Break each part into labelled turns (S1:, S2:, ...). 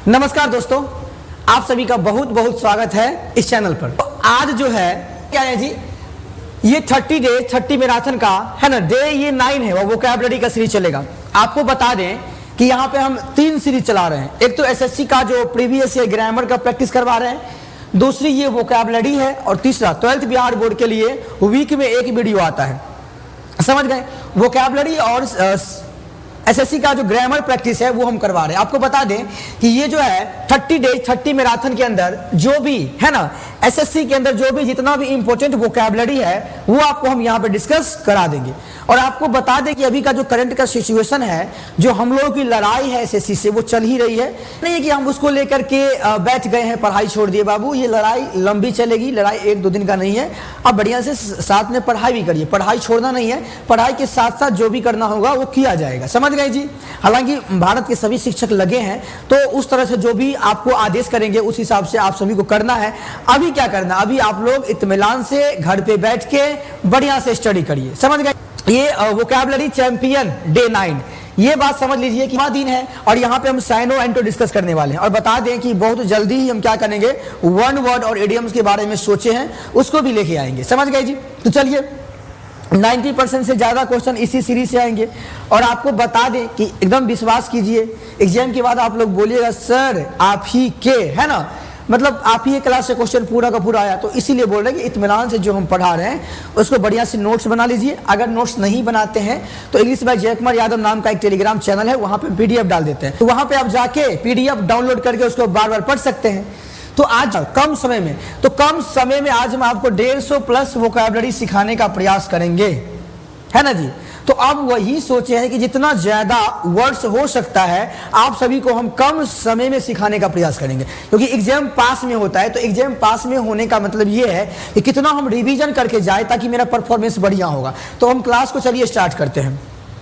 S1: नमस्कार दोस्तों, आप सभी का बहुत बहुत स्वागत है इस चैनल पर। तो आज जो है क्या है जी, ये 30 डे 30 मैराथन का है ना, डे ये 9 है, वो वोकैबुलरी का सीरीज चलेगा। आपको बता दें कि यहाँ पे हम 3 सीरीज चला रहे हैं। एक तो एसएससी का जो प्रीवियस ईयर ग्रामर का प्रैक्टिस करवा रहे हैं, दूसरी ये वोकैबुलरी है, और तीसरा 12th बिहार बोर्ड के लिए वीक में एक वीडियो आता है। समझ गए? वोकैबुलरी और एसएससी का जो ग्रामर प्रैक्टिस है वो हम करवा रहे हैं। आपको बता दें कि ये जो है 30 डे 30 मैराथन के अंदर जो भी है ना, एसएससी के अंदर जो भी जितना भी इंपॉर्टेंट वोकैबुलरी है वो आपको हम यहाँ पे डिस्कस करा देंगे। और आपको बता दें कि अभी का जो करंट का सिचुएशन है, जो हम लोगों की लड़ाई है एसएससी से, वो चल ही रही है। नहीं है कि हम उसको लेकर के बैठ गए हैं, पढ़ाई छोड़ दिए। बाबू, ये लड़ाई लंबी चलेगी, लड़ाई 1-2 दिन का नहीं है। अब बढ़िया से साथ में पढ़ाई भी करिए, पढ़ाई छोड़ना नहीं है, पढ़ाई के साथ साथ जो भी करना होगा वो किया जाएगा। समझ गए जी? हालांकि भारत के सभी शिक्षक लगे हैं, तो उस तरह से जो भी आपको आदेश करेंगे उस हिसाब से आप सभी को करना है। अभी क्या करना, अभी आप लोग इत्मीनान से घर पे बैठ के बढ़िया से स्टडी करिए। समझ गए? ये वोकैबुलरी चैंपियन डे 9, ये बात समझ लीजिए कि दिन है, और यहाँ पे हम साइनो एंटो डिस्कस करने वाले हैं। और बता दें कि बहुत जल्दी ही हम क्या करेंगे, वन वर्ड और इडियम्स के बारे में सोचे हैं, उसको भी लेके आएंगे। समझ गए जी? तो चलिए, 90% से ज्यादा क्वेश्चन इसी सीरीज से आएंगे। और आपको बता दें कि एकदम विश्वास कीजिए, एग्जाम के बाद आप लोग बोलिएगा सर आप ही के, है ना, मतलब आप ही क्लास से क्वेश्चन पूरा का पूरा आया। तो इसीलिए बोल रहे हैं कि इत्मीनान से जो हम पढ़ा रहे हैं उसको बढ़िया से नोट्स बना लीजिए। अगर नोट्स नहीं बनाते हैं तो इंग्लिश बाय जयकुमार यादव नाम का एक टेलीग्राम चैनल है, वहां पे पीडीएफ डाल देते हैं, तो वहां पे आप जाके पीडीएफ डाउनलोड करके उसको बार बार पढ़ सकते हैं। तो आज कम समय में आज हम आपको 150 प्लस वोकैबुलरी सिखाने का प्रयास करेंगे, है ना जी। तो अब वही सोचे हैं कि जितना ज्यादा वर्ड्स हो सकता है आप सभी को हम कम समय में सिखाने का प्रयास करेंगे, क्योंकि एग्जाम पास में होता है। तो एग्जाम पास में होने का मतलब ये है कि कितना हम रिवीजन करके जाए ताकि मेरा परफॉर्मेंस बढ़िया होगा। तो हम क्लास को चलिए स्टार्ट करते हैं।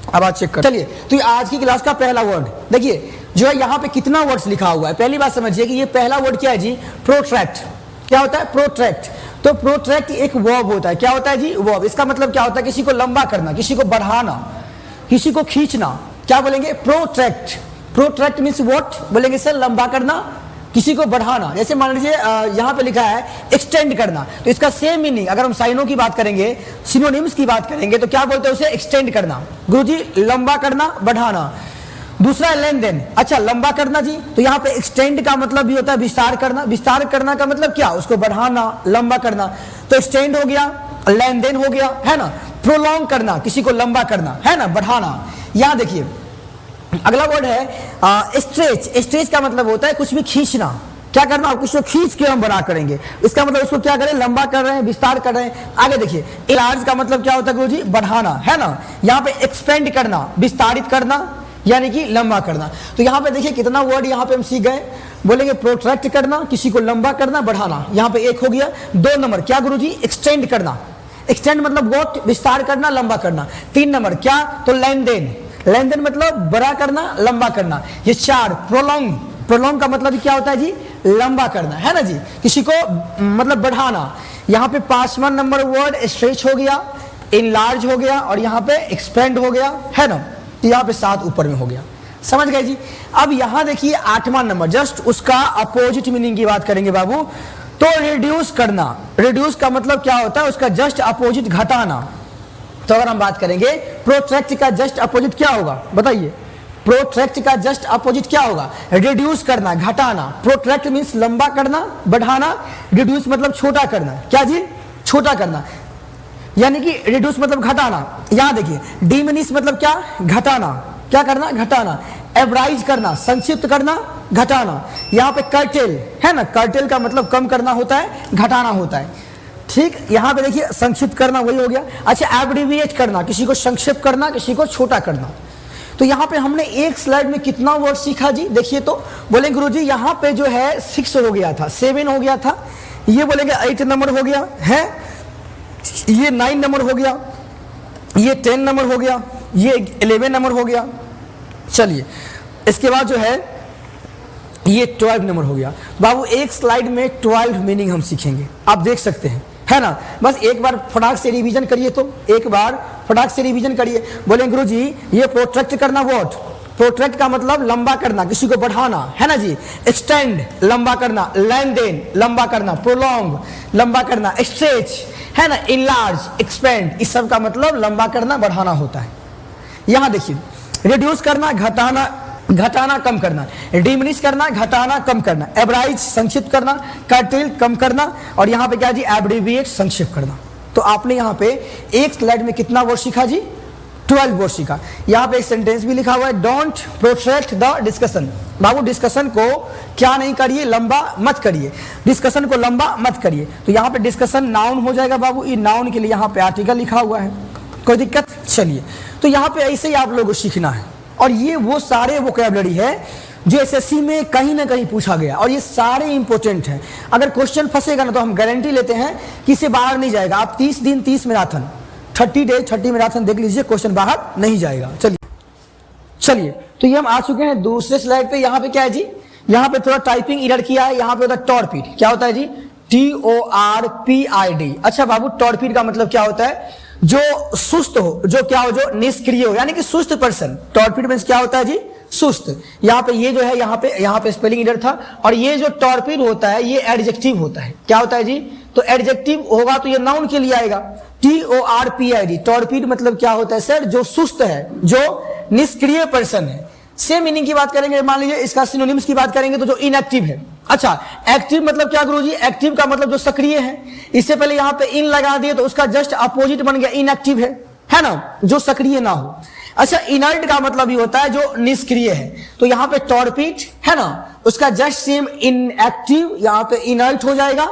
S1: अब आज चेक कर चलिए। तो आज की क्लास का पहला वर्ड देखिए, जो है यहाँ पे कितना वर्ड्स लिखा हुआ है। पहली बात समझिए कि ये पहला वर्ड क्या है जी, प्रोट्रैक्ट। क्या होता है? प्रोट्रैक्ट। तो प्रोट्रैक्ट एक वर्ब होता है। क्या होता है जी? वर्ब। इसका मतलब क्या होता है? किसी को लंबा करना, किसी को बढ़ाना, किसी को खींचना। क्या बोलेंगे? प्रोट्रैक्ट। प्रोट्रैक्ट मीन्स व्हाट? बोलेंगे सर लंबा करना, किसी को बढ़ाना। जैसे मान लीजिए यहाँ पे लिखा है एक्सटेंड करना, तो इसका सेम मीनिंग अगर हम साइनों की बात करेंगे, सिनोनिम्स की बात करेंगे, तो क्या बोलते हैं उसे? एक्सटेंड करना। गुरुजी लंबा करना, बढ़ाना। दूसरा है लेन देन। अच्छा, लंबा करना जी, तो यहाँ पे एक्सटेंड का मतलब भी होता है विस्तार करना। विस्तार करना का मतलब क्या? उसको बढ़ाना, लंबा करना। तो एक्सटेंड हो गया, लेन देन हो गया, है ना। प्रोलॉन्ग करना, किसी को लंबा करना, है ना, बढ़ाना। यहाँ देखिए अगला वर्ड है स्ट्रेच। स्ट्रेच का मतलब होता है कुछ भी खींचना। क्या करना? आप किसी को खींच के हम बड़ा करेंगे, इसका मतलब उसको क्या करें? लंबा कर रहे हैं, विस्तार कर रहे हैं। आगे देखिए, इलाज का मतलब क्या होता है गुरुजी? बढ़ाना, है ना। यहाँ पे एक्सपेंड करना, विस्तारित करना, यानी कि लंबा करना। तो यहाँ पे देखिए कितना वर्ड यहाँ पे हम सीख गए। बोलेंगे प्रोट्रैक्ट करना, किसी को लंबा करना, बढ़ाना। यहाँ पे एक हो गया। 2 नंबर क्या गुरुजी? एक्सटेंड करना। एक्सटेंड मतलब व्हाट? विस्तार करना, लंबा करना। 3 नंबर क्या? तो लेन देन। लेन देन मतलब बड़ा करना, लंबा करना। ये 4 प्रोलॉन्ग। प्रोलॉन्ग का मतलब क्या होता है जी? लंबा करना, है ना जी, किसी को मतलब बढ़ाना। यहाँ पे 5वां नंबर वर्ड स्ट्रेच हो गया, इनलार्ज हो गया, और यहाँ पे एक्सपेंड हो गया, है ना। यहाँ पे 7 ऊपर में हो गया। समझ गए जी? अब यहाँ देखिए 8वां नंबर, जस्ट उसका अपोजिट मीनिंग की बात करेंगे बाबू। तो रिड्यूस करना। रिड्यूस का मतलब क्या होता है? उसका जस्ट अपोजिट घटाना। तो अगर हम बात करेंगे प्रोट्रैक्ट का जस्ट अपोजिट क्या होगा बताइए? प्रोट्रैक्ट का जस्ट अपोजिट क्या होगा? रिड्यूस करना, घटाना। प्रोट्रैक्ट मीन्स लंबा करना, बढ़ाना। रिड्यूस मतलब छोटा करना। क्या जी? छोटा करना, यानी कि रिड्यूस मतलब घटाना। यहां देखिए डिमिनिश मतलब क्या? घटाना। क्या करना? घटाना। एवराइज करना, संक्षिप्त करना, घटाना। यहाँ पे कर्टेल, है ना, कर्टेल का मतलब कम करना होता है, घटाना होता है। ठीक, यहाँ पे देखिए संक्षिप्त करना वही हो गया। अच्छा, एब्रिविएट करना, किसी को संक्षिप्त करना, किसी को छोटा करना। तो यहाँ पे हमने एक स्लाइड में कितना वर्ड सीखा जी? देखिए तो बोले गुरुजी यहाँ पे जो है 6 हो गया था, 7 हो गया था, ये बोलेंगे 8 नंबर हो गया है, ये 9 नंबर हो गया, ये 10 नंबर हो गया, ये 11 नंबर हो गया। चलिए इसके बाद जो है ये 12 नंबर हो गया। बाबू एक स्लाइड में 12 मीनिंग हम सीखेंगे, आप देख सकते हैं, है ना। बस एक बार फटाक से रिवीजन करिए, तो एक बार फटाक से रिवीजन करिए। बोले गुरुजी ये प्रोट्रैक्ट करना व्हाट? प्रोट्रैक्ट का मतलब लंबा करना, किसी को बढ़ाना, है ना जी। एक्सटेंड लंबा करना, लेंथेन लंबा करना, प्रोलॉन्ग लंबा करना, स्ट्रेच है ना, इनलार्ज, एक्सपेंड, इस सब का मतलब लंबा करना, बढ़ाना होता है। यहां देखिए, रिड्यूस करना, घटाना कम करना, डिमिनिश करना, घटाना कम करना, एब्राइज संक्षिप्त करना, कर्टेल कम करना, और यहाँ पे क्या जी, एब्रिविएट संक्षिप्त करना। तो आपने यहाँ पे एक स्लाइड में कितना वर्ड सीखा जी, 12 वर्ड सीखा। यहाँ पे एक सेंटेंस भी लिखा हुआ है, डोंट प्रोट्रैक्ट द डिस्कशन। बाबू डिस्कशन को क्या नहीं करिए, लंबा मत करिए, डिस्कशन को लंबा मत करिए। तो यहाँ पे डिस्कशन नाउन हो जाएगा बाबू, ये नाउन के लिए यहाँ पे आर्टिकल लिखा हुआ है, कोई दिक्कत। चलिए, तो यहाँ पे ऐसे ही आप लोगों को सीखना है, और ये वो सारे वोकैबुलरी है जो एसएससी में कहीं ना कहीं पूछा गया, और ये सारे इंपॉर्टेंट हैं। अगर क्वेश्चन फंसेगा ना तो हम गारंटी लेते हैं कि इससे बाहर नहीं जाएगा। आप 30 दिन 30 मैराथन, 30 डेज 30 मैराथन देख लीजिए, क्वेश्चन बाहर नहीं जाएगा। चलिए, तो ये हम आ चुके हैं दूसरे स्लाइड पे। यहाँ पे क्या है जी, यहाँ पे थोड़ा टाइपिंग एरर किया है। यहाँ पे होता है टॉर्पीड, क्या होता है जी, TORPID। अच्छा बाबू, टॉर्पीड का मतलब क्या होता है, जो सुस्त हो, जो क्या हो, जो निष्क्रिय हो, यानी कि सुस्त पर्सन। टॉर्पीड मींस क्या होता है जी, सुस्त। यहाँ पे ये जो है, यहाँ पे स्पेलिंग एरर था, और ये जो टॉर्पीड होता है ये एडजेक्टिव होता है। क्या होता है जी, तो एडजेक्टिव होगा तो ये नाउन के लिए आएगा, TORPID। टॉर्पीड मतलब क्या होता है सर, जो सुस्त है, जो निष्क्रिय पर्सन है। सेम मीनिंग की बात करेंगे, मान लीजिए इसका सिनोनिम्स की बात करेंगे तो जो इनएक्टिव है। अच्छा, एक्टिव मतलब क्या गुरुजी, एक्टिव का मतलब जो सक्रिय है। इससे पहले यहाँ पे इन लगा दिए तो उसका जस्ट अपोजिट बन गया, इनएक्टिव है ना, जो सक्रिय ना हो। अच्छा, इनर्ट का मतलब ही होता है जो निष्क्रिय है। तो यहाँ पे टॉर्पीड है ना, उसका जस्ट सेम इनएक्टिव, यहाँ पे इनर्ट हो जाएगा।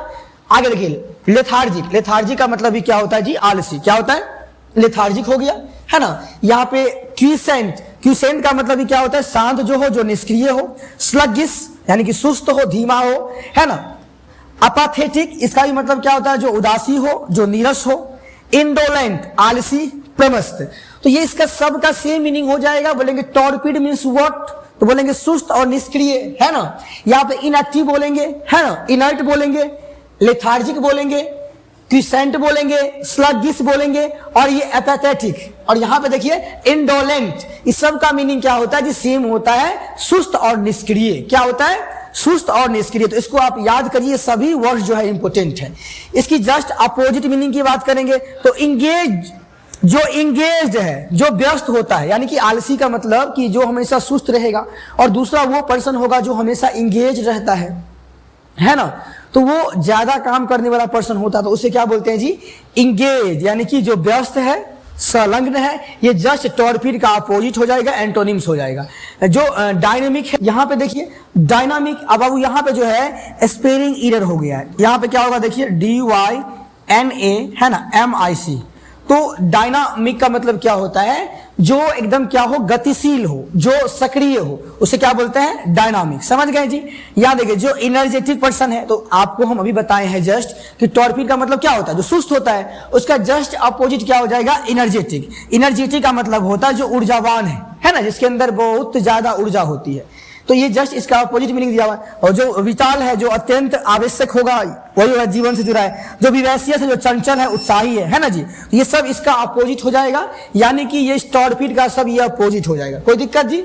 S1: आगे देखिए, लेथार्जिक। लेथार्जिक का मतलब भी क्या होता है जी, आलसी। क्या होता है, लेथार्जिक हो गया, है ना। यहाँ पे क्यूसेंट, क्यूसेंट का मतलब भी क्या होता है, शांत जो हो, जो निष्क्रिय हो। स्लगिश यानी कि सुस्त हो, धीमा हो, है ना। अपाथेटिक, इसका भी मतलब क्या होता है, जो उदासी हो, जो नीरस हो। इंडोलेंट, आलसी, प्रमस्त। तो ये इसका सब का सेम मीनिंग हो जाएगा। बोलेंगे टॉर्पीड मीन्स व्हाट, तो बोलेंगे सुस्त और निष्क्रिय, है ना। यहाँ पे इनएक्टिव बोलेंगे, है ना, इनर्ट बोलेंगे, लेथार्जिक बोलेंगे, क्यूसेंट बोलेंगे, स्लगिश बोलेंगे, और ये एपैथेटिक। और यहां पे देखिए इंडोलेंट, इस सब का मीनिंग क्या होता है जी, सेम होता है, सुस्त और निष्क्रिय। क्या होता है, सुस्त और निष्क्रिय। तो इसको आप याद करिए, सभी वर्ड जो है इंपोर्टेंट है। इसकी जस्ट अपोजिट मीनिंग की बात करेंगे तो इंगेज, जो इंगेज्ड है, जो व्यस्त होता है, यानी कि आलसी का मतलब कि जो हमेशा सुस्त रहेगा, और दूसरा वो पर्सन होगा जो हमेशा इंगेज रहता है ना। तो वो ज्यादा काम करने वाला पर्सन होता है, तो उसे क्या बोलते हैं जी, इंगेज, यानी कि जो व्यस्त है, संलग्न है। ये जस्ट टॉर्पीड का अपोजिट हो जाएगा, एंटोनिम्स हो जाएगा। जो डायनामिक है, यहाँ पे देखिए डायनामिक, अब अब यहाँ पे जो है स्पेलिंग एरर हो गया है। यहाँ पे क्या होगा देखिए, DYNA है ना, MIC। तो डायनामिक का मतलब क्या होता है, जो एकदम क्या हो, गतिशील हो, जो सक्रिय हो, उसे क्या बोलते हैं, डायनामिक। समझ गए जी। याद देखिए, जो इनर्जेटिक पर्सन है, तो आपको हम अभी बताए हैं जस्ट कि टॉर्पीड का मतलब क्या होता है, जो सुस्त होता है, उसका जस्ट अपोजिट क्या हो जाएगा, इनर्जेटिक। इनर्जेटिक का मतलब होता है जो ऊर्जावान है ना, जिसके अंदर बहुत ज्यादा ऊर्जा होती है। तो ये जस्ट इसका अपोजिट मीनिंग दिया हुआ है। और जो विटाल है, जो अत्यंत आवश्यक होगा, वही होगा, जीवन से जुड़ा है। जो विवैसियस है, जो चंचल है, उत्साही है ना जी। तो ये सब इसका अपोजिट हो जाएगा, यानी कि ये टॉर्पीड का सब ये अपोजिट हो जाएगा। कोई दिक्कत जी।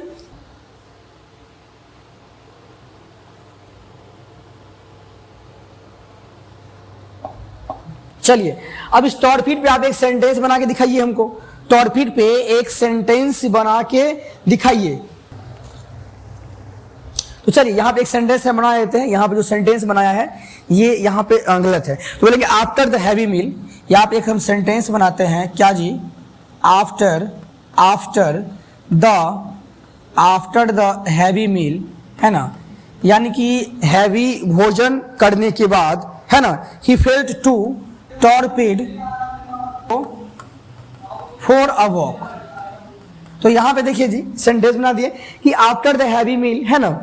S1: चलिए, अब इस टॉर्पीड पे आप एक सेंटेंस बना के दिखाइए हमको। टॉर्पीड पे एक सेंटेंस बना के दिखाइए। तो चलिए, यहाँ पे एक सेंटेंस है, बना देते हैं। यहाँ पे जो सेंटेंस बनाया है ये यहाँ पे गलत है, तो बोलेंगे आफ्टर द हैवी मील। यहाँ पे एक हम सेंटेंस बनाते हैं, क्या जी, आफ्टर द हैवी मील, है ना, यानी कि हैवी भोजन करने के बाद, है ना, he felt too torpid for a walk. तो यहाँ पे देखिए जी, सेंटेंस बना दिए कि आफ्टर द हैवी मील, है ना,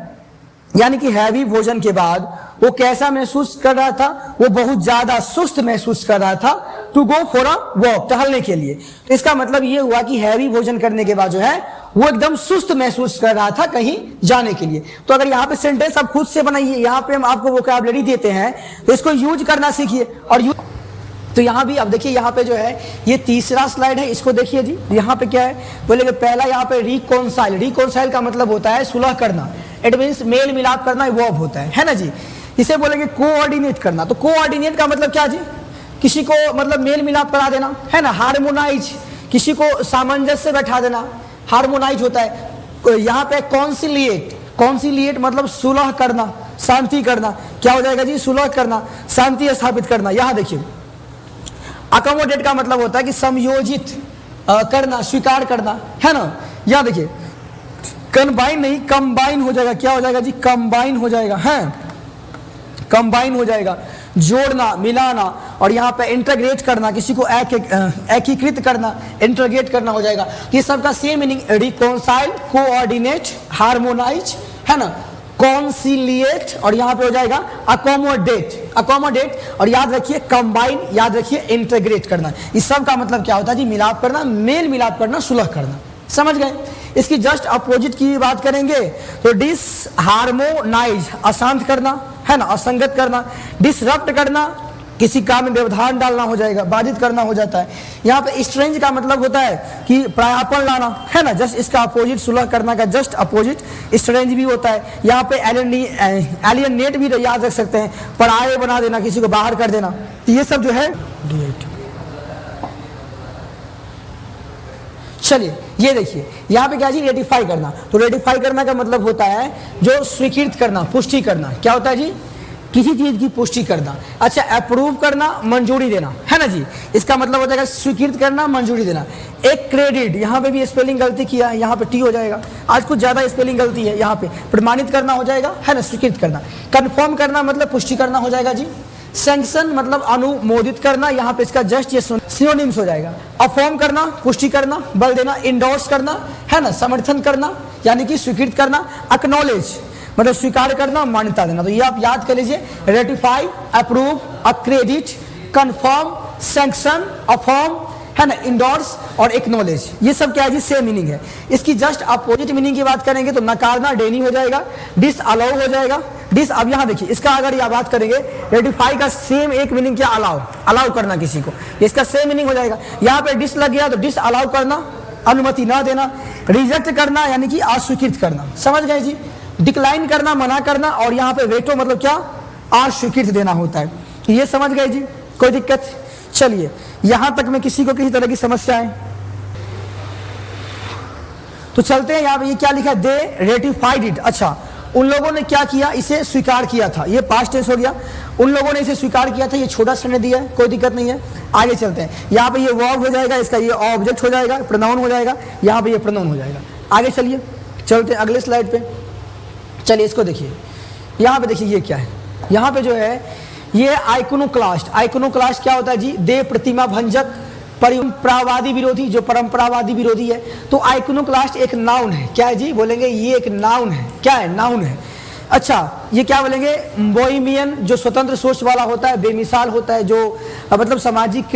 S1: यानी कि हैवी भोजन के बाद वो कैसा महसूस कर रहा था, वो बहुत ज्यादा सुस्त महसूस कर रहा था। To go for a walk, टहलने के लिए। तो इसका मतलब ये हुआ कि हैवी भोजन करने के बाद जो है वो एकदम सुस्त महसूस कर रहा था कहीं जाने के लिए। तो अगर यहाँ पे सेंटेंस आप खुद से बनाइए, यहाँ पे हम आपको वोकैबुलरी देते हैं, तो इसको यूज करना सीखिए। और तो यहाँ भी अब देखिए, यहाँ पे जो है ये तीसरा स्लाइड है, इसको देखिए जी। यहाँ पे क्या है, बोलेंगे पहला यहाँ पे रिकॉन्साइल। रिकॉन्साइल का मतलब होता है सुलह करना, इट मीन्स मेल मिलाप करना, वर्ब होता है ना जी। इसे बोलेंगे कोऑर्डिनेट करना। तो कोऑर्डिनेट का मतलब क्या जी, किसी को मतलब मेल मिलाप करा देना, है ना। हार्मोनाइज, किसी को सामंजस्य से बैठा देना, हार्मोनाइज होता है। यहाँ पे कॉन्सिलिएट, कॉन्सिलिएट मतलब सुलह करना, शांति करना। क्या हो जाएगा जी, सुलह करना, शांति स्थापित करना। यहाँ देखिए अकोमोडेट का मतलब होता है कि समयोजित करना, स्वीकार करना, है ना। यहाँ देखिए कंबाइन नहीं, कंबाइन हो जाएगा। क्या हो जाएगा जी, कंबाइन हो जाएगा, है, कंबाइन हो जाएगा, जोड़ना, मिलाना। और यहाँ पे इंटीग्रेट करना, किसी को एकीकृत करना, इंटीग्रेट करना हो जाएगा। ये सबका same meaning, reconcile, coordinate, harmonise, है ना, कॉन्सिलिएट, और यहाँ पे हो जाएगा अकोमोडेट, अकोमोडेट। और याद रखिए कंबाइन, याद रखिए इंटीग्रेट करना। इस सब का मतलब क्या होता है जी, मिलाप करना, मेल मिलाप करना, सुलह करना। समझ गए। इसकी जस्ट अपोजिट की बात करेंगे तो डिसहार्मोनाइज, अशांत करना, है ना, असंगत करना। डिसरप्ट करना, किसी काम में व्यवधान डालना हो जाएगा, बाधित करना हो जाता है। यहाँ पे स्ट्रेंज का मतलब होता है कि प्रायापन लाना, है ना। जस्ट इसका अपोजिट, सुलह करना का जस्ट अपोजिट स्ट्रेंज भी होता है। यहाँ पे एलियनेट भी याद रख सकते हैं, पराये बना देना, किसी को बाहर कर देना। ये सब जो है। चलिए ये देखिए यहाँ पे क्या जी, रेटिफाई करना। तो रेटिफाई करना का मतलब होता है जो स्वीकृत करना, पुष्टि करना। क्या होता है जी, किसी चीज की पुष्टि करना। अच्छा, अप्रूव करना, मंजूरी देना, है ना जी। इसका मतलब हो जाएगा स्वीकृत करना, मंजूरी देना। एक क्रेडिट, यहाँ पे भी स्पेलिंग गलती किया है, यहाँ पे टी हो जाएगा। आज कुछ ज्यादा स्पेलिंग गलती है यहाँ पे। प्रमाणित करना हो जाएगा, है ना, स्वीकृत करना। कंफर्म करना मतलब पुष्टि करना हो जाएगा जी। सैंक्शन मतलब अनुमोदित करना, यहाँ पे इसका जस्ट ये सिनोनिम्स हो जाएगा। अफर्म करना, पुष्टि करना, बल देना। इंडोर्स करना, है ना, समर्थन करना, यानी कि स्वीकृत करना। एक्नॉलेज मतलब स्वीकार करना, मान्यता देना। तो ये आप याद कर लीजिए, ratify, approve, accredit, confirm, sanction, affirm, है ना, इंडोर्स और एक्नॉलेज। ये सब क्या है जी, सेम मीनिंग है। इसकी जस्ट अपोजिट मीनिंग की बात करेंगे तो नकारना, डेनी हो जाएगा। डिस अलाउ हो जाएगा, डिस। अब यहाँ देखिए इसका अगर यह बात करेंगे, रेटिफाई का सेम एक मीनिंग क्या, अलाउ, अलाउ करना किसी को, इसका सेम मीनिंग हो जाएगा। यहाँ पे डिस लग गया तो डिस अलाउ करना, अनुमति ना देना। रिजेक्ट करना यानी कि अस्वीकृत करना। समझ गए जी। डिक्लाइन करना, मना करना। और यहाँ पे वेटो मतलब क्या, अस्वीकृत देना होता है। ये समझ गए जी, कोई दिक्कत। चलिए यहां तक में किसी को किसी तरह की समस्या है तो चलते हैं। यहाँ पे ये क्या लिखा है, दे रेटिफाइड इट। अच्छा, उन लोगों ने क्या किया, इसे स्वीकार किया था। ये पास्ट टेंस हो गया, उन लोगों ने इसे स्वीकार किया था। ये छोटा सा दिया है, कोई दिक्कत नहीं है। आगे चलते हैं। यहाँ पे ये वर्ब हो जाएगा, इसका ये ऑब्जेक्ट हो जाएगा, प्रोनाउन हो जाएगा। यहाँ पे ये प्रोनाउन हो जाएगा। आगे चलिए, चलते हैं अगले स्लाइड पे। चलिए इसको देखिए, यहाँ पे देखिए ये क्या है। यहाँ पे जो है ये आइकोनोक्लास्ट। आइकोनोक्लास्ट क्या होता है जी, देव प्रतिमा भंजक, परंपरावादी विरोधी, जो परंपरावादी विरोधी है। तो आइकोनोक्लास्ट एक नाउन है। क्या है जी, बोलेंगे ये एक नाउन है। क्या है, नाउन है। अच्छा, ये क्या बोलेंगे, बोहेमियन, जो स्वतंत्र सोच वाला होता है, बेमिसाल होता है, जो मतलब सामाजिक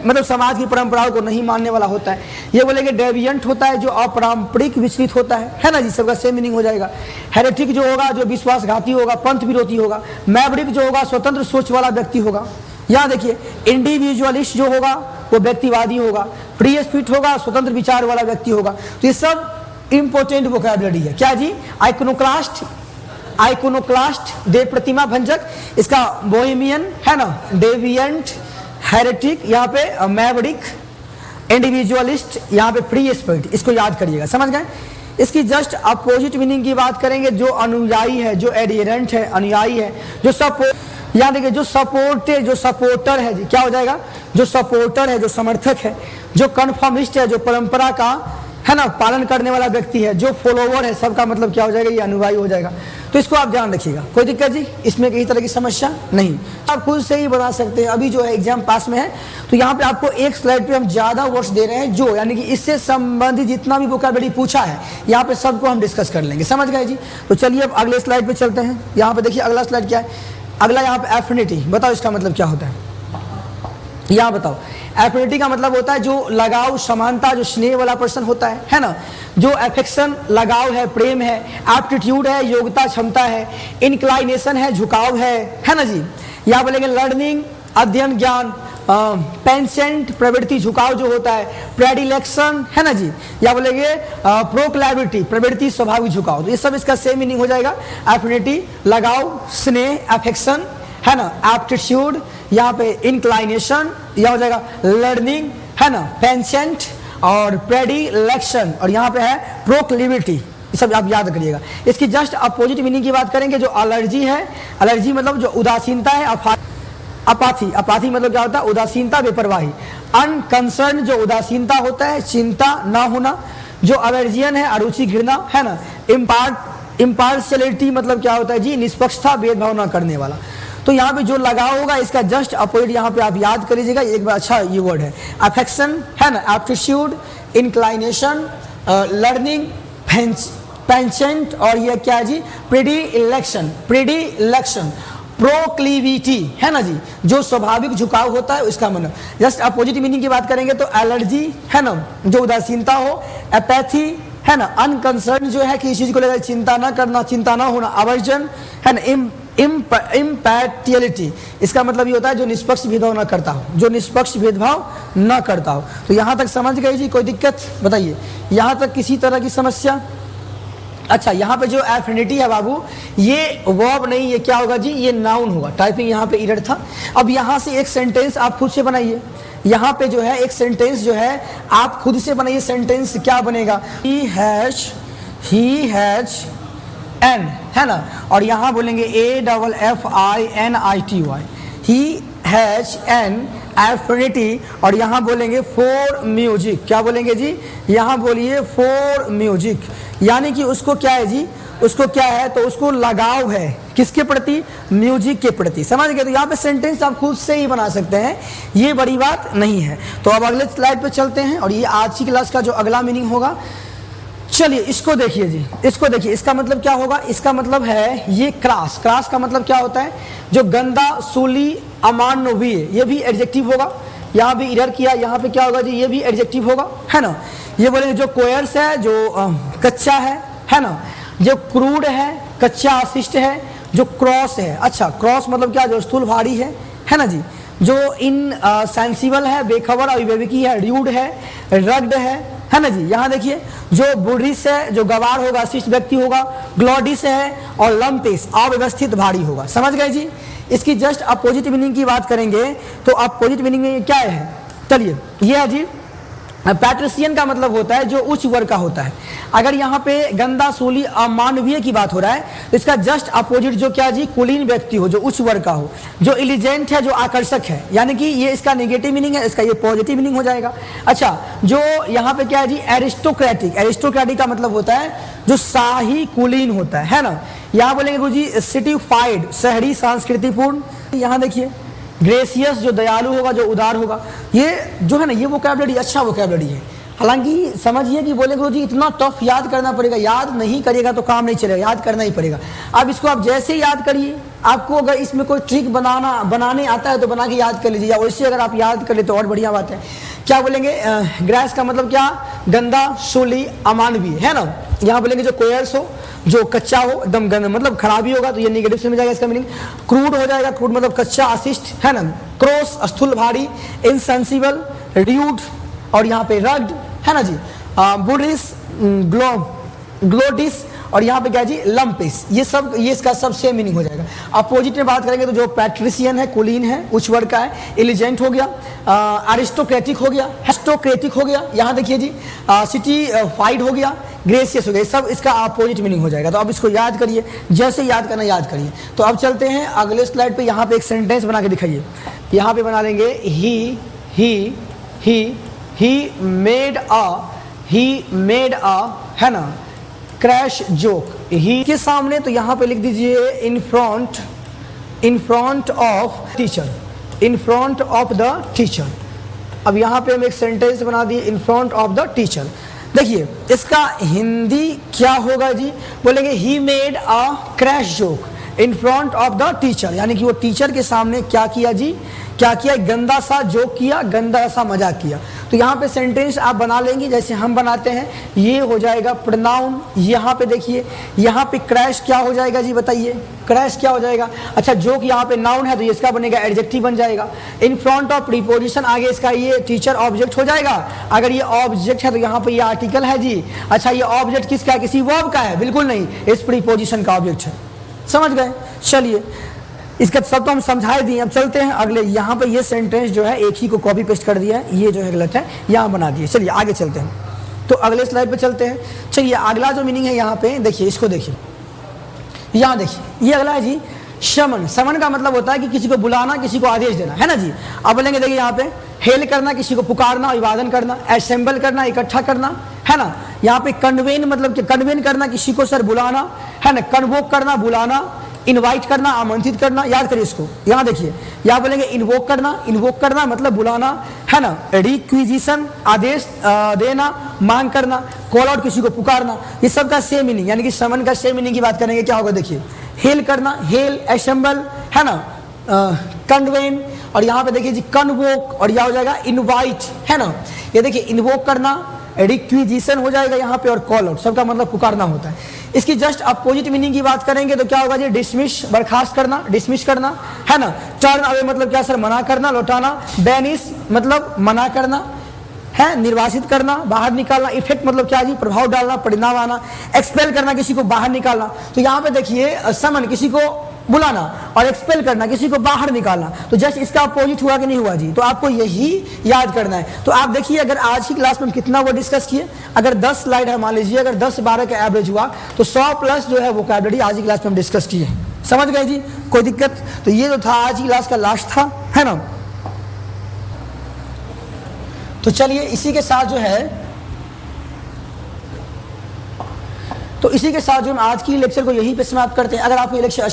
S1: मतलब समाज की परंपराओं को नहीं मानने वाला होता है। ये बोलेंगे डेविएंट होता है, जो अपारंपरिक विचलित होता है ना जी। सबका सेम मीनिंग हो जाएगा। हेरेटिक जो होगा, जो विश्वासघाती होगा, पंथ विरोधी होगा। मैवरिक जो होगा, स्वतंत्र सोच वाला व्यक्ति होगा। यहाँ देखिए इंडिविजुअलिस्ट जो होगा वो व्यक्तिवादी होगा। फ्री स्पिरिट होगा, स्वतंत्र विचार वाला व्यक्ति होगा। तो ये सब इंपोर्टेंट वोकैबुलरी है। क्या जी, आइकोनोक्लास्ट, आइकोनोक्लास्ट देव प्रतिमा भंजक, इसका बोहेमियन, है ना, डेविएंट, हेरेटिक, यहाँ पे मैवरिक, इंडिविजुअलिस्ट, यहाँ पे फ्री स्पिरिट। इसको याद करिएगा, समझ गए। इसकी जस्ट अपोजिट मीनिंग की बात करेंगे, जो अनुयायी है, जो एडियरेंट है, अनुयायी है, जो सपोर्ट। यहाँ देखिए जो सपोर्टेड, जो सपोर्टर है जी, क्या हो जाएगा, जो सपोर्टर है, जो समर्थक है। जो कन्फर्मिस्ट है, जो परंपरा का, है ना, पालन करने वाला व्यक्ति है। जो फॉलोवर है, सबका मतलब क्या हो जाएगा, ये अनुयायी हो जाएगा। तो इसको आप ध्यान रखिएगा, कोई दिक्कत जी, इसमें किसी तरह की समस्या नहीं। आप खुद से ही बना सकते हैं। अभी जो है एग्जाम पास में है, तो यहाँ पे आपको एक स्लाइड पे हम ज्यादा वर्ड्स दे रहे हैं, जो यानी कि इससे संबंधित जितना भी वोकैबुलरी पूछा है, यहाँ पे सबको हम डिस्कस कर लेंगे। समझ गए जी। तो चलिए अब अगले स्लाइड पे चलते हैं। यहाँ पे देखिए अगला स्लाइड क्या है। अगला यहाँ पे एफिनिटी, बताओ इसका मतलब क्या होता है। यहाँ बताओ, एफिनिटी का मतलब होता है जो लगाव, समानता, जो स्नेह वाला पर्सन होता है ना। जो अफेक्शन, लगाव है, प्रेम है। एप्टीट्यूड है, योग्यता, क्षमता है। इंक्लाइनेशन है, झुकाव है ना जी। यहाँ बोलेंगे लर्निंग, अध्ययन, ज्ञान। पेंसेंट प्रवृत्ति झुकाव जो होता है, प्रेडिलेक्शन है ना जी, या बोलेंगे प्रोक्लेविटी प्रवृत्ति स्वाभाविक झुकाव, तो ये सब इसका सेम मीनिंग हो जाएगा। एफिनिटी लगाव, स्नेह, अफेक्शन है ना, एप्टीट्यूड, यहाँ पे इंक्लाइनेशन, यह हो जाएगा लर्निंग है ना, पेंसेंट और प्रेडिलेक्शन, और यहाँ पे है प्रोक्लिविटी, ये सब आप याद करिएगा। इसकी जस्ट अपोजिट मीनिंग की बात करेंगे, जो एलर्जी है, एलर्जी मतलब जो उदासीनता है, अपाथी, अपाथी मतलब क्या होता है, उदासीनता, बेपरवाही। अनकंसर्न जो उदासीनता होता है, चिंता ना होना। जो एवर्जियन है, अरुचि, घृणा है ना। इम्पार्शियलिटी मतलब क्या होता है जी, निष्पक्षता, भेदभाव ना करने वाला। तो यहाँ पे जो लगाव होगा इसका जस्ट अपोजिट यहाँ पे आप याद कर लीजिएगा, एक बार अच्छा ये वर्ड है, अफेक्शन है ना, एप्टीट्यूड, इंक्लाइनेशन, लर्निंग, पेंसेंट, और ये क्या है जी, प्रेडिलेक्शन, प्रोक्लिविटी है ना जी, जो स्वाभाविक झुकाव होता है उसका मतलब। जस्ट अपोजिट मीनिंग की बात करेंगे तो एलर्जी है ना, जो उदासीनता हो, एपैथी है ना, अनकंसर्न जो है कि इस चीज को लेकर चिंता ना करना, चिंता ना होना, अवर्जन है ना, इम्पैटियलिटी, इसका मतलब ये होता है जो निष्पक्ष भेदभाव ना करता हो, जो निष्पक्ष भेदभाव ना करता हो। तो यहाँ तक समझ गए जी, कोई दिक्कत बताइए, यहाँ तक किसी तरह की समस्या? अच्छा, यहाँ पे जो एफिनिटी है बाबू, ये वर्ब नहीं, ये क्या होगा जी, ये नाउन होगा। टाइपिंग यहाँ पे एरर था। अब यहाँ से एक सेंटेंस आप खुद से बनाइए, यहाँ पे जो है एक सेंटेंस जो है आप खुद से बनाइए। सेंटेंस क्या बनेगा, ही हैज एन है ना, और यहाँ बोलेंगे AFFINITY, he has an affinity, और यहाँ बोलेंगे फॉर म्यूजिक। क्या बोलेंगे जी, यहाँ बोलिए फॉर म्यूजिक, यानी कि उसको क्या है जी, उसको क्या है, तो उसको लगाव है किसके प्रति, म्यूजिक के प्रति। समझ गए? तो यहाँ पे सेंटेंस आप खुद से ही बना सकते हैं, ये बड़ी बात नहीं है। तो अब अगले स्लाइड पे चलते हैं, और ये आज की क्लास का जो अगला मीनिंग होगा, चलिए इसको देखिए जी, इसको देखिए, इसका मतलब क्या होगा, इसका मतलब है ये क्रास। क्रास का मतलब क्या होता है, जो गंदा, सूली, अमानवीय, ये भी एडजेक्टिव होगा। यहाँ भी इरर किया, यहाँ पे क्या होगा जी, ये भी एडजेक्टिव होगा है ना। ये बोलेंगे जो कोयर्स है, जो कच्चा है ना, जो क्रूड है, कच्चा अशिष्ट है, जो क्रॉस है, अच्छा क्रॉस मतलब क्या, जो स्थूल भारी है ना जी, जो इनसेंसिबल है, बेखबर, अविवेकी है, र्यूड है, रग्ड है ना जी। यहाँ देखिए, जो बुढ़िस है, जो गवार होगा, अशिष्ट व्यक्ति होगा, ग्लोडिस है, और लंपिस, अव्यवस्थित, भारी होगा। समझ गए जी? इसकी जस्ट अपोजिट मीनिंग की बात करेंगे तो अपोजिट मीनिंग में क्या है, चलिए ये है जी, पैट्रिशियन का मतलब होता है जो उच्च वर्ग का होता है। अगर यहाँ पे गंदा, सूली, अमानवीय की बात हो रहा है तो इसका जस्ट अपोजिट जो क्या जी, कुलीन व्यक्ति हो, जो उच्च वर्ग का हो, जो इलिजेंट है, जो आकर्षक है, यानी कि ये इसका नेगेटिव मीनिंग है, इसका ये पॉजिटिव मीनिंग हो जाएगा। अच्छा, जो यहाँ पे क्या है जी, एरिस्टोक्रेटिक, एरिस्टोक्रेटिक का मतलब होता है जो शाही कुलीन होता है ना। यहाँ बोलेंगे गुरु जी सिटीफाइड, शहरी, संस्कृतिपूर्ण। यहाँ देखिए ग्रेसियस, जो दयालु होगा, जो उदार होगा, ये जो है ना, ये वोकैबुलरी अच्छा वोकैबुलरी है। हालांकि समझिए कि बोले गुरु जी इतना टफ याद करना पड़ेगा, याद नहीं करिएगा तो काम नहीं चलेगा, याद करना ही पड़ेगा। अब इसको आप जैसे याद करिए, आपको अगर इसमें कोई ट्रिक बनाने आता है तो बना के याद कर लीजिए, या वैसे अगर आप याद कर ले तो और बढ़िया बात है। क्या बोलेंगे, ग्रेस का मतलब क्या, गंदा, सूली, अमानवीय है ना। यहाँ बोलेंगे जो कोयर्स हो, जो कच्चा हो, एकदम गंदा मतलब खराबी होगा, तो ये नेगेटिव से मिल जाएगा इसका मीनिंग। क्रूड हो जाएगा, क्रूड मतलब कच्चा, अशिष्ट है ना। क्रॉस, स्थूल, भारी, इनसेंसिबल, र्यूड, और यहाँ पे रग्ड है ना जी। बुढ़िस, ग्लोटिस, और यहाँ पे क्या जी, लंपिस, ये सब, ये इसका सब सेम मीनिंग हो जाएगा। अपोजिट में बात करेंगे तो जो पैट्रिशियन है, कुलीन है, उच्च वर्ग का है, इलिजेंट हो गया, अरिस्टोक्रेटिक हो गया, हेस्टोक्रेटिक हो गया, यहाँ देखिए जी सिटीफाइड हो गया, ग्रेसियस हो गया, सब इसका अपोजिट मीनिंग हो जाएगा। तो अब इसको याद करिए, जैसे याद करना याद करिए। तो अब चलते हैं अगले स्लाइड पे, यहाँ पे एक सेंटेंस बना के दिखाइए। यहाँ पे बना लेंगे ही मेड अ है ना क्रैश जोक। ही के सामने तो यहाँ पे लिख दीजिए in front of teacher, in front of the teacher. अब यहाँ पे हम एक सेंटेंस बना दिए in front of the teacher. देखिए इसका हिंदी क्या होगा जी, बोलेंगे he made a crash joke. In front of the teacher, यानी कि वो टीचर के सामने क्या किया जी, क्या किया, गंदा सा जोक किया, गंदा सा मजाक किया। तो यहाँ पे सेंटेंस आप बना लेंगे जैसे हम बनाते हैं, ये हो जाएगा प्रोनाउन। यहाँ पे देखिए, यहाँ पे क्रैश क्या हो जाएगा जी, बताइए क्रैश क्या हो जाएगा। अच्छा जोक यहाँ पे नाउन है तो इसका बनेगा एडजेक्टिव बन जाएगा। इन फ्रंट ऑफ प्रीपोजिशन आगे इसका ये टीचर ऑब्जेक्ट हो जाएगा। अगर ये ऑब्जेक्ट है तो यहाँ पे ये आर्टिकल है जी। अच्छा ये ऑब्जेक्ट किसका है, किसी वर्ब का है, बिल्कुल नहीं, इस प्रीपोजिशन का ऑब्जेक्ट है। समझ गए, चलिए इसका सब तो हम समझाए दिए। अब चलते हैं अगले, यहाँ पे ये सेंटेंस जो है एक ही को कॉपी पेस्ट कर दिया है, ये जो है गलत है, यहाँ बना दिए। चलिए आगे चलते हैं, तो अगले स्लाइड पे चलते हैं। चलिए अगला जो मीनिंग है यहाँ पे देखिए, इसको देखिए, यहाँ देखिए, ये अगला है जी शमन। समन का मतलब होता है कि किसी को बुलाना, किसी को आदेश देना, है ना जी। अब बोलेंगे देखिए यहाँ पे हेल करना, किसी को पुकारना, अभिवादन करना, असेंबल करना, इकट्ठा करना, है ना। यहाँ पे कन्वेन मतलब कन्वेन करना, किसी को सर बुलाना, है ना, कन्वोक करना, बुलाना, इनवाइट करना, आमंत्रित करना, याद करिए इसको। यहाँ देखिए, यहाँ बोलेंगे इन्वोक करना मतलब बुलाना, है ना, रिक्विजिशन आदेश देना, मांग करना, कॉल आउट किसी को पुकारना, ये सब का सेम मीनिंग, यानी कि समन का सेम मीनिंग की बात करेंगे क्या होगा देखिए, हेल करना, हेल, असेंबल, है ना, कन्वेन, और यहाँ पे देखिए जी कन्वोक, और यह हो जाएगा इनवाइट, है ना। ये देखिए इन्वोक करना, रिक्विजिशन हो जाएगा यहाँ पे, और कॉल आउट सबका मतलब पुकारना होता है। इसकी जस्ट अपोजिट मीनिंग की बात करेंगे तो क्या होगा जी, डिसमिस बर्खास्त करना, डिसमिस करना, है ना। टर्न अवे मतलब क्या सर, मना करना, लौटाना। बैनिश मतलब मना करना, है, निर्वासित करना, बाहर निकालना। इफेक्ट मतलब क्या जी, प्रभाव डालना, परिणाम आना। एक्सपेल करना, किसी को बाहर निकालना। तो यहाँ पे देखिए समन किसी को बुलाना, और एक्सपेल करना किसी को बाहर निकालना। तो जस्ट इसका अपोजिट हुआ कि नहीं हुआ जी, तो आपको यही याद करना है। तो आप देखिए अगर आज की क्लास में कितना वो डिस्कस किए, अगर 10 स्लाइड है मान लीजिए, अगर 10-12 का एवरेज हुआ तो 100 प्लस जो है वोकैबुलरी आज की क्लास में हम डिस्कस किए। समझ गए जी, कोई दिक्कत। तो ये जो था आज की क्लास का लास्ट था, है ना। तो चलिए इसी के साथ जो है, तो इसी के साथ जो हम आज की लेक्चर को यहीं पे समाप्त करते हैं। अगर आपको ये लेक्चर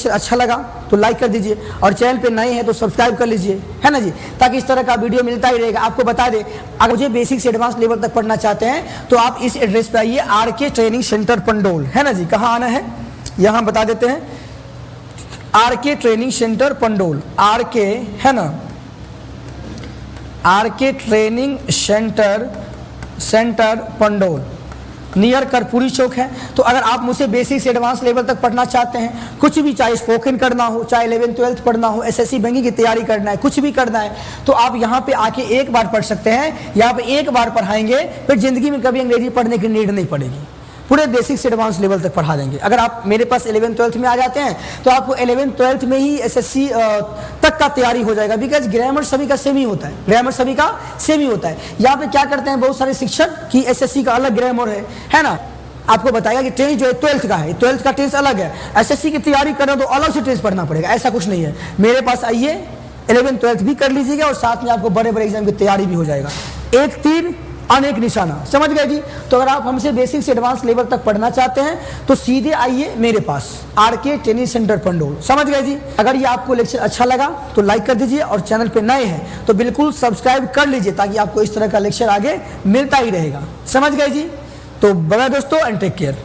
S1: अच्छा लगा, तो लाइक कर दीजिए, और चैनल पे नए हैं तो सब्सक्राइब कर लीजिए, है ना जी, ताकि इस तरह का वीडियो मिलता ही रहेगा। आपको बता दें, अगर मुझे बेसिक से एडवांस लेवल तक पढ़ना चाहते हैं तो आप इस एड्रेस पे आइए, आरके ट्रेनिंग सेंटर पंडोल, है ना जी। कहाँ आना है, यहाँ बता देते हैं, RK training centre Pandaul, RK, है ना, RK training centre Pandaul, near Karpoori Chowk है। तो अगर आप मुझसे बेसिक से एडवांस लेवल तक पढ़ना चाहते हैं, कुछ भी, चाहे स्पोकन करना हो, चाहे 11th-12th पढ़ना हो, एसएससी बैंकिंग की तैयारी करना है, कुछ भी करना है, तो आप यहाँ पे आके एक बार पढ़ सकते हैं। यहाँ पे एक बार पढ़ाएंगे, फिर जिंदगी में कभी अंग्रेजी पढ़ने की नीड नहीं पड़ेगी, पूरे बेसिक से एडवांस लेवल तक पढ़ा देंगे। अगर आप मेरे पास 11th-12th में आ जाते हैं तो आपको 11th-12th में ही एसएससी तक का तैयारी हो जाएगा, बिकॉज ग्रामर सभी का सेम ही होता है, ग्रामर सभी का सेम ही होता है। यहाँ पे क्या करते हैं बहुत सारे शिक्षक कि एसएससी का अलग ग्रामर है ना, आपको बताएगा कि टेंस जो है 12th का है, 12th का टेंस अलग है, एसएससी की तैयारी करो तो अलग से टेंस पढ़ना पड़ेगा, ऐसा कुछ नहीं है। मेरे पास आइए, 11th-12th भी कर लीजिएगा, और साथ में आपको बड़े बड़े एग्जाम की तैयारी भी हो जाएगा। एक तीर अनेक निशाना, समझ गए जी। तो अगर आप हमसे बेसिक से एडवांस लेवल तक पढ़ना चाहते हैं तो सीधे आइए मेरे पास, आरके ट्रेनिंग सेंटर पंडोल, समझ गए जी। अगर ये आपको लेक्चर अच्छा लगा तो लाइक कर दीजिए, और चैनल पे नए हैं तो बिल्कुल सब्सक्राइब कर लीजिए, ताकि आपको इस तरह का लेक्चर आगे मिलता ही रहेगा। समझ गए जी। तो बाय दोस्तों, एंड टेक केयर।